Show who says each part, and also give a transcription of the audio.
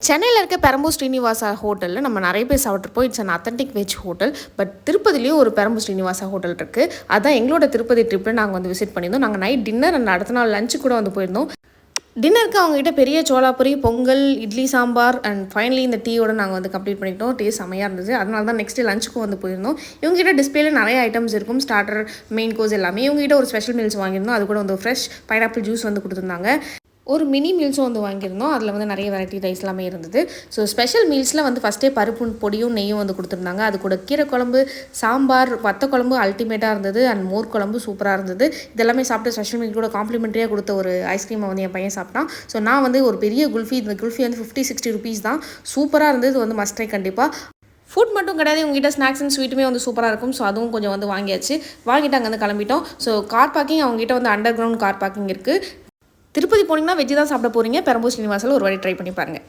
Speaker 1: சென்னையில் இருக்க பெரம்பூர் ஸ்ரீனிவாசா ஹோட்டலில் நம்ம நிறைய பேர் சாப்பிட்ருப்போம். It's an authentic veg hotel. But திருப்பதிலையும் ஒரு பெரம்பூர் ஸ்ரீனிவாசா ஹோட்டல் இருக்குது. அதான் எங்களோட திருப்பதி ட்ரிப்பில் நாங்கள் வந்து விசிட் பண்ணியிருந்தோம். நாங்கள் நைட் டின்னர் அண்ட் அடுத்த நாள் லஞ்சு கூட வந்து போயிருந்தோம். டின்னருக்கு அவங்ககிட்ட பெரிய சோளாபுரி, பொங்கல், இட்லி, சாம்பார் அண்ட் ஃபைனலி இந்த டீயோட நாங்கள் வந்து கம்ப்ளீட் பண்ணிட்டோம். டேஸ்ட் செமையாக இருந்தது. அதனால தான் நெக்ஸ்ட் லஞ்சுக்கும் வந்து போயிருந்தோம். இவங்ககிட்ட டிஸ்பிளேல நிறைய ஐட்டம்ஸ் இருக்கும். ஸ்டார்டர், மெயின் கோர்ஸ் எல்லாமே. இவங்ககிட்ட ஒரு ஸ்பெஷல் மீல்ஸ் வாங்கியிருந்தோம். அது கூட வந்து ஃப்ரெஷ் பைனாப்பிள் ஜூஸ் வந்து கொடுத்துருந்தாங்க. ஒரு மினி மீல்ஸும் வந்து வாங்கியிருந்தோம். அதில் வந்து நிறைய வெரைட்டி ரைஸ் எல்லாமே இருந்தது. ஸோ ஸ்பெஷல் மீல்ஸில் வந்து ஃபஸ்ட்டே பருப்பு பொடியும் நெய்யும் வந்து கொடுத்துருந்தாங்க. அது கூட கீரை குழம்பு, சாம்பார், வத்த குழம்பு அல்டிமேட்டாக இருந்தது. அண்ட் மோர் குழம்பு சூப்பராக இருந்தது. இதெல்லாமே சாப்பிட்டு ஸ்பெஷல் மீல் கூட காம்ப்ளிமெண்ட்ரியாக கொடுத்த ஒரு ஐஸ்கிரீமை வந்து என் பையன் சாப்பிட்டான். ஸோ நான் வந்து ஒரு பெரிய குல்ஃபி, இந்த குல்ஃபி வந்து 50-60 ருபீஸ் தான். சூப்பராக இருந்தது. இது வந்து மஸ்ட் ட்ரை கண்டிப்பாக. ஃபுட் மட்டும் கிடையாது, உங்ககிட்ட ஸ்நாக்ஸ் அண்ட் ஸ்வீட்டுமே வந்து சூப்பராக இருக்கும். ஸோ அதுவும் கொஞ்சம் வந்து வாங்கியாச்சு. வாங்கிட்டு அங்கே வந்து கிளம்பிட்டோம். ஸோ கார் பார்க்கிங் அவங்ககிட்ட வந்து அண்டர் கிரவுண்ட் கார் பார்க்கிங் இருக்குது. திருப்பதி போனீங்கன்னா வெஜ்ஜு தான் சாப்பிட போகிறீங்க. பெரம்பூர் ஸ்ரீனிவாசாவில் ஒரு வாட்டி ட்ரை பண்ணி பாருங்கள்.